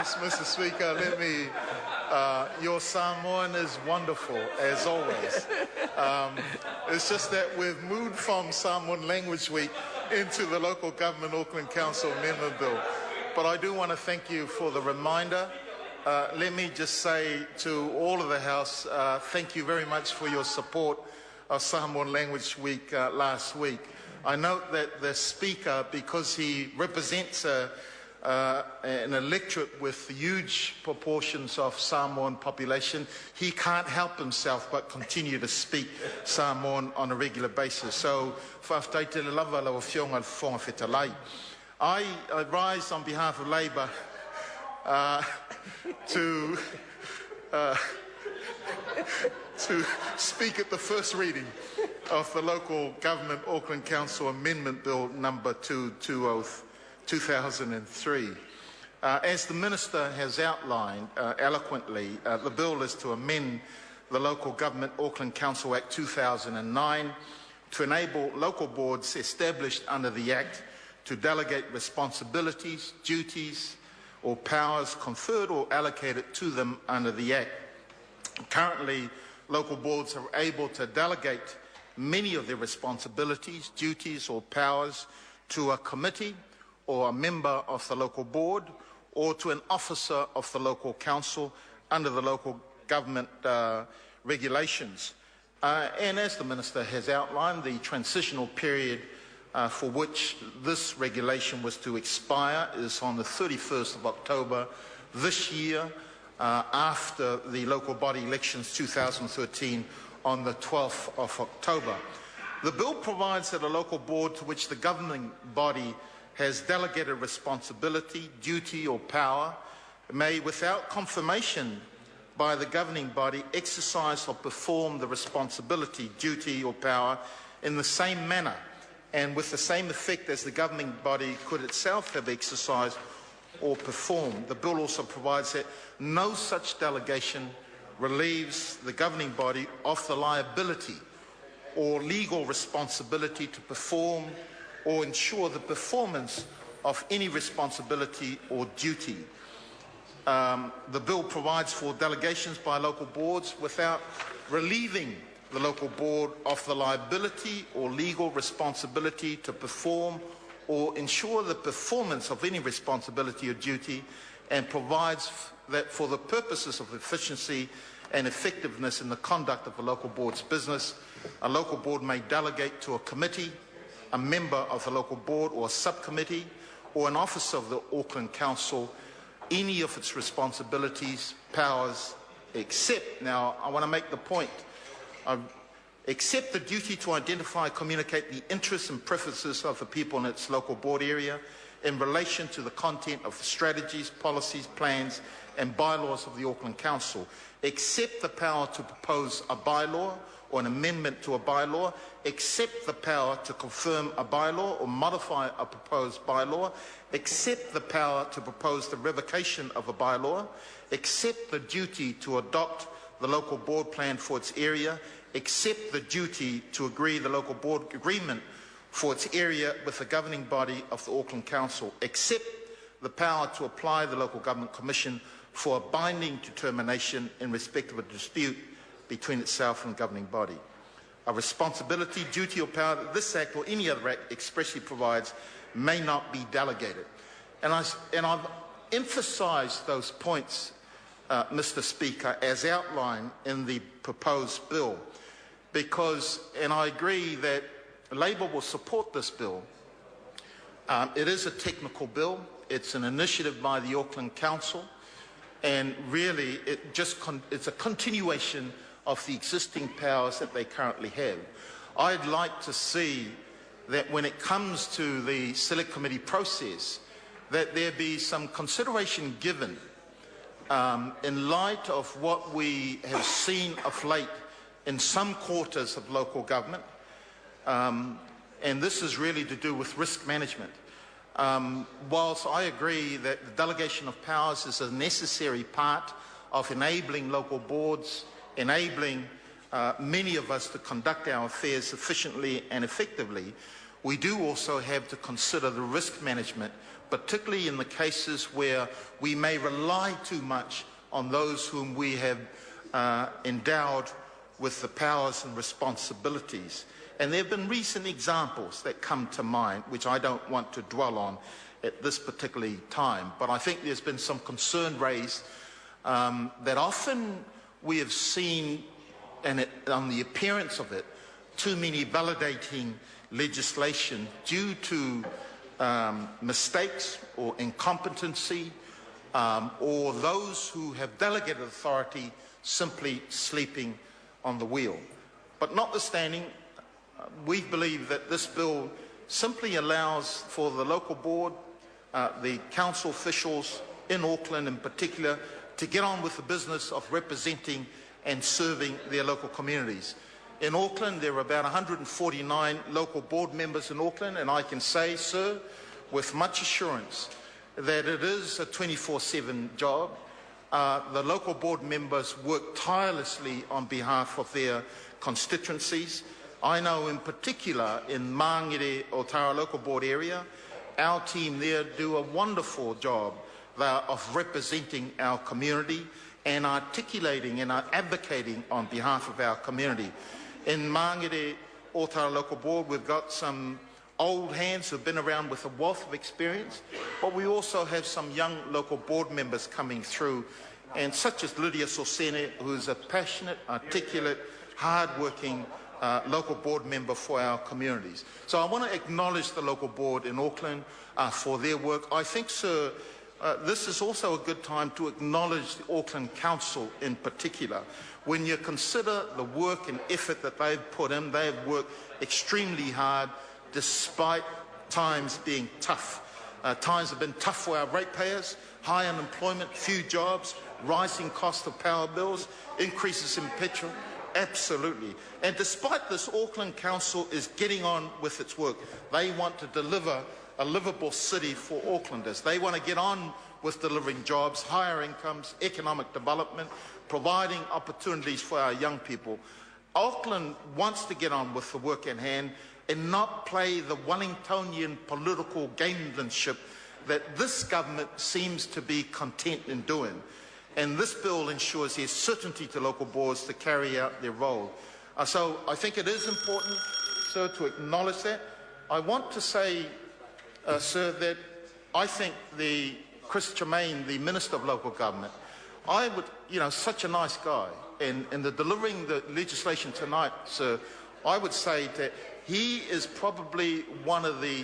Yes, Mr. Speaker, your Samoan is wonderful, as always. It's just that we've moved from Samoan Language Week into the Local Government Auckland Council Amendment Bill. But I do want to thank you for the reminder. Let me just say to all of the House, thank you very much for your support of Samoan Language Week last week. I note that the Speaker, because he represents an electorate with huge proportions of Samoan population, he can't help himself but continue to speak Samoan on a regular basis. So, I rise on behalf of Labour to speak at the first reading of the Local Government Auckland Council Amendment Bill number 2003. As the Minister has outlined eloquently, the bill is to amend the Local Government Auckland Council Act 2009 to enable local boards established under the Act to delegate responsibilities, duties or powers conferred or allocated to them under the Act. Currently, local boards are able to delegate many of their responsibilities, duties or powers to a committee or a member of the local board or to an officer of the local council under the local government regulations. And as the Minister has outlined, the transitional period for which this regulation was to expire is on the 31st of October this year, after the local body elections 2013 on the 12th of October. The bill provides that a local board to which the governing body has delegated responsibility, duty or power may, without confirmation by the governing body, exercise or perform the responsibility, duty or power in the same manner and with the same effect as the governing body could itself have exercised or performed. The bill also provides that no such delegation relieves the governing body of the liability or legal responsibility to perform or ensure the performance of any responsibility or duty. The bill provides for delegations by local boards without relieving the local board of the liability or legal responsibility to perform or ensure the performance of any responsibility or duty, and provides that for the purposes of efficiency and effectiveness in the conduct of a local board's business, a local board may delegate to a committee, a member of the local board or a subcommittee, or an officer of the Auckland Council any of its responsibilities, powers, except, now I want to make the point, except the duty to identify and communicate the interests and preferences of the people in its local board area in relation to the content of the strategies, policies, plans and bylaws of the Auckland Council, except the power to propose a bylaw or an amendment to a bylaw, except the power to confirm a bylaw or modify a proposed bylaw, except the power to propose the revocation of a bylaw, except the duty to adopt the local board plan for its area, except the duty to agree the local board agreement for its area with the governing body of the Auckland Council, except the power to apply the Local Government Commission for a binding determination in respect of a dispute between itself and the governing body. A responsibility, duty or power that this Act or any other Act expressly provides may not be delegated. And I've emphasised those points, Mr. Speaker, as outlined in the proposed bill, because, and I agree that Labour will support this bill. It is a technical bill. It's an initiative by the Auckland Council, and really it's a continuation of the existing powers that they currently have. I'd like to see that when it comes to the Select Committee process, that there be some consideration given in light of what we have seen of late in some quarters of local government, and this is really to do with risk management. Whilst I agree that the delegation of powers is a necessary part of enabling local boards, enabling many of us to conduct our affairs efficiently and effectively, we do also have to consider the risk management, particularly in the cases where we may rely too much on those whom we have endowed with the powers and responsibilities. And there have been recent examples that come to mind, which I don't want to dwell on at this particular time, but I think there's been some concern raised that often we have seen, and on the appearance of it, too many validating legislation due to mistakes or incompetency, or those who have delegated authority simply sleeping on the wheel. But notwithstanding, we believe that this bill simply allows for the local board, the council officials in Auckland in particular, to get on with the business of representing and serving their local communities. In Auckland, there are about 149 local board members in Auckland, and I can say, sir, with much assurance, that it is a 24/7 job. The local board members work tirelessly on behalf of their constituencies. I know in particular in Māngere Otara local board area, our team there do a wonderful job of representing our community and articulating and advocating on behalf of our community. In Māngere Otara local board, we've got some old hands who've been around with a wealth of experience, but we also have some young local board members coming through, and such as Lydia Sosene, who is a passionate, articulate, hard-working local board member for our communities. So I want to acknowledge the local board in Auckland for their work. I think, sir, this is also a good time to acknowledge the Auckland Council in particular. When you consider the work and effort that they've put in, they have worked extremely hard despite times being tough. Times have been tough for our ratepayers, high unemployment, few jobs, rising cost of power bills, increases in petrol. Absolutely. And despite this, Auckland Council is getting on with its work. They want to deliver a livable city for Aucklanders. They want to get on with delivering jobs, higher incomes, economic development, providing opportunities for our young people. Auckland wants to get on with the work at hand and not play the Wellingtonian political gamemanship that this government seems to be content in doing. And this bill ensures there's certainty to local boards to carry out their role. So I think it is important, sir, to acknowledge that. I want to say, sir, that I think Chris Tremaine, the Minister of Local Government, I would, such a nice guy, and in delivering the legislation tonight, sir, I would say that he is probably one of the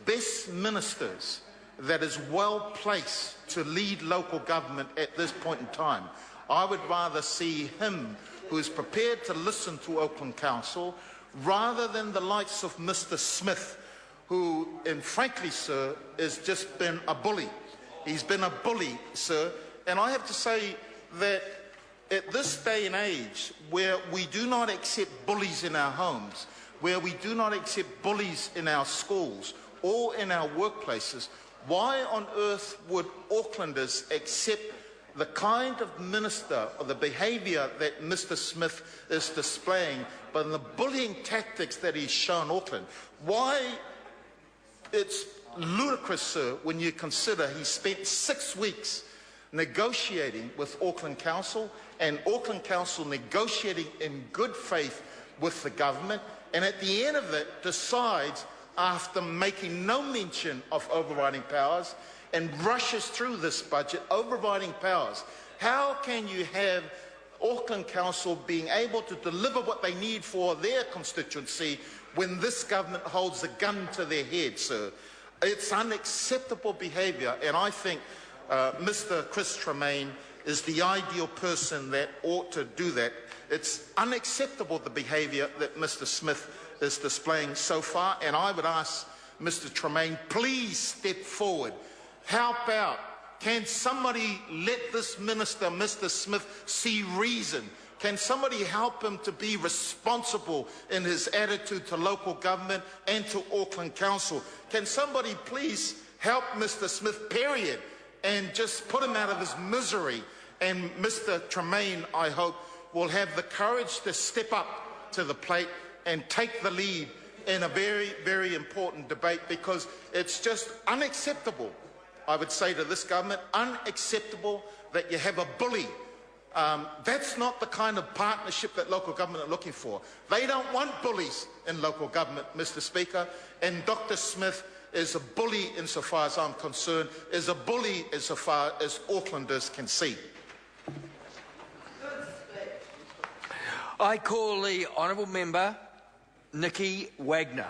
best ministers that is well placed to lead local government at this point in time. I would rather see him, who is prepared to listen to Auckland Council, rather than the likes of Mr. Smith, who, and frankly, sir, has just been a bully. He's been a bully, sir, and I have to say that at this day and age, where we do not accept bullies in our homes, where we do not accept bullies in our schools or in our workplaces, why on earth would Aucklanders accept the kind of minister or the behaviour that Mr. Smith is displaying, but the bullying tactics that he's shown Auckland? Why? It's ludicrous, sir, when you consider he spent 6 weeks negotiating with Auckland Council, and Auckland Council negotiating in good faith with the government, and at the end of it decides, after making no mention of overriding powers, and rushes through this budget, overriding powers. How can you have Auckland Council being able to deliver what they need for their constituency when this government holds a gun to their head, sir? It's unacceptable behaviour, and I think Mr. Chris Tremaine is the ideal person that ought to do that. It's unacceptable, the behaviour that Mr. Smith is displaying so far, and I would ask Mr. Tremaine, please step forward. Help out. Can somebody let this minister, Mr. Smith, see reason? Can somebody help him to be responsible in his attitude to local government and to Auckland Council? Can somebody please help Mr. Smith, period, and just put him out of his misery? And Mr. Tremaine, I hope, will have the courage to step up to the plate and take the lead in a very, very important debate, because it's just unacceptable, I would say to this government, unacceptable that you have a bully. That's not the kind of partnership that local government are looking for. They don't want bullies in local government, Mr. Speaker, and Dr. Smith is a bully insofar as I'm concerned, is a bully insofar as Aucklanders can see. I call the honourable member Nikki Wagner.